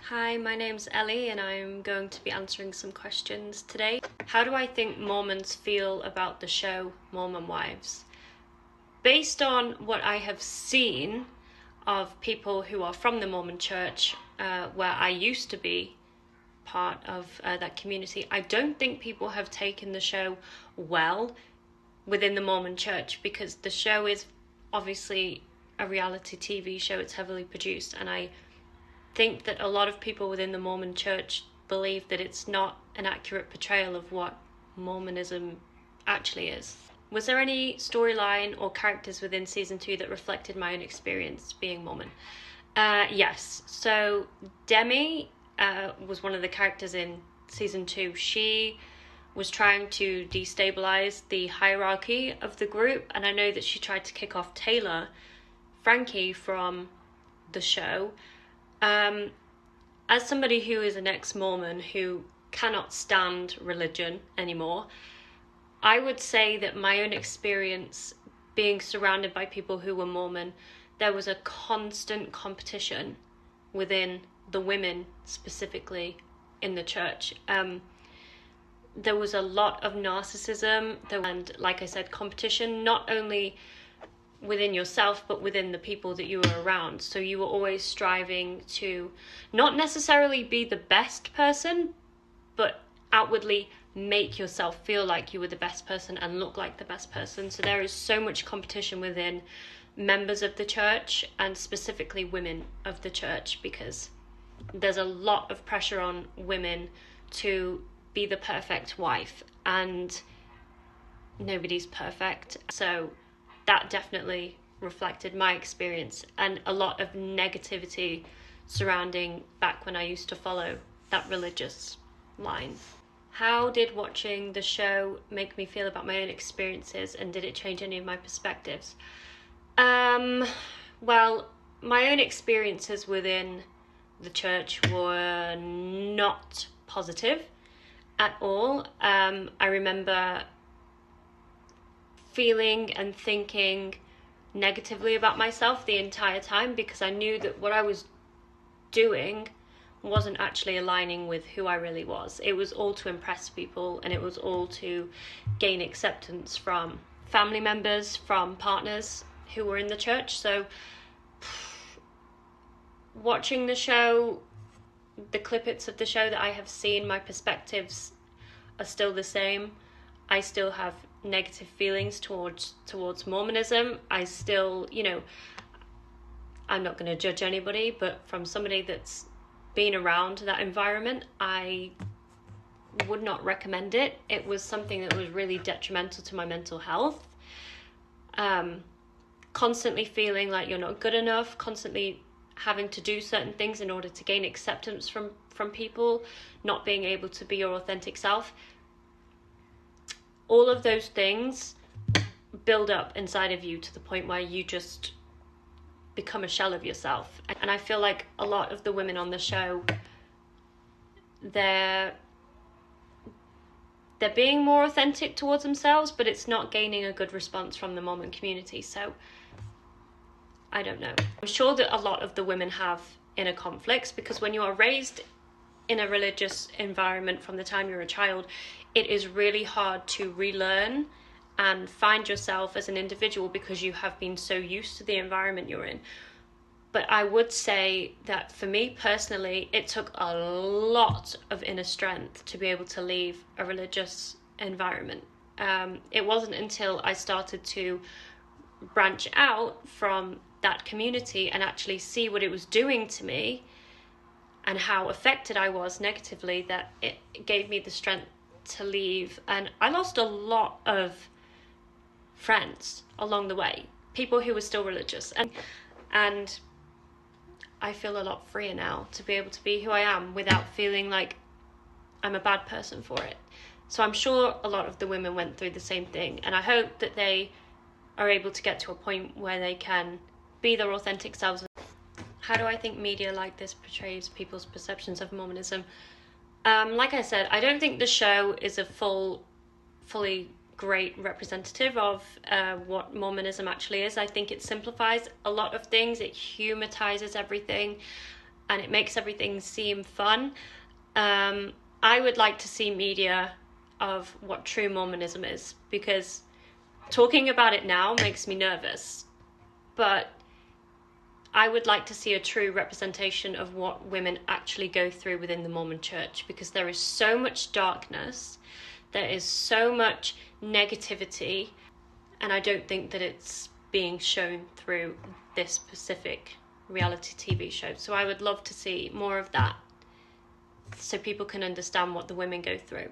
Hi, my name's Ellie and I'm going to be answering some questions today. How do I think Mormons feel about the show Mormon Wives? Based on what I have seen of people who are from the Mormon church, where I used to be part of that community, I don't think people have taken the show well within the Mormon church, because the show is obviously a reality TV show. It's heavily produced, and I think that a lot of people within the Mormon church believe that it's not an accurate portrayal of what Mormonism actually is. Was there any storyline or characters within season 2 that reflected my own experience being Mormon? Yes. So Demi was one of the characters in season 2. She was trying to destabilize the hierarchy of the group, and I know that she tried to kick off Taylor, Frankie, from the show. As somebody who is an ex-Mormon who cannot stand religion anymore, I would say that my own experience being surrounded by people who were Mormon, there was a constant competition within the women specifically in the church. There was a lot of narcissism and, like I said, competition, not only within yourself but within the people that you were around. So you were always striving to not necessarily be the best person, but outwardly make yourself feel like you were the best person and look like the best person. So there is so much competition within members of the church, and specifically women of the church, because there's a lot of pressure on women to be the perfect wife, and nobody's perfect. So that definitely reflected my experience, and a lot of negativity surrounding back when I used to follow that religious line. How did watching the show make me feel about my own experiences, and did it change any of my perspectives? Well, my own experiences within the church were not positive at all. I remember feeling and thinking negatively about myself the entire time, because I knew that what I was doing wasn't actually aligning with who I really was. It was all to impress people, and it was all to gain acceptance from family members, from partners who were in the church. So watching the show, the clippets of the show that I have seen, my perspectives are still the same. I still have negative feelings towards Mormonism. I still, I'm not going to judge anybody, but from somebody that's been around that environment, I would not recommend it. It was something that was really detrimental to my mental health. Constantly feeling like you're not good enough, constantly having to do certain things in order to gain acceptance from people, not being able to be your authentic self. All of those things build up inside of you to the point where you just become a shell of yourself. And I feel like a lot of the women on the show, they're being more authentic towards themselves, but it's not gaining a good response from the Mormon community. So I don't know. I'm sure that a lot of the women have inner conflicts, because when you are raised in a religious environment from the time you're a child, it is really hard to relearn and find yourself as an individual, because you have been so used to the environment you're in. But I would say that for me personally, it took a lot of inner strength to be able to leave a religious environment. It wasn't until I started to branch out from that community and actually see what it was doing to me and how affected I was negatively that it gave me the strength to leave. And I lost a lot of friends along the way, people who were still religious, and I feel a lot freer now to be able to be who I am without feeling like I'm a bad person for it. So I'm sure a lot of the women went through the same thing, and I hope that they are able to get to a point where they can be their authentic selves. How do I think media like this portrays people's perceptions of Mormonism? Like I said, I don't think the show is a fully great representative of what Mormonism actually is. I think it simplifies a lot of things. It humanizes everything. and it makes everything seem fun. I would like to see media of what true Mormonism is, because talking about it now makes me nervous, but I would like to see a true representation of what women actually go through within the Mormon church, because there is so much darkness, there is so much negativity, and I don't think that it's being shown through this specific reality TV show. So I would love to see more of that, so people can understand what the women go through.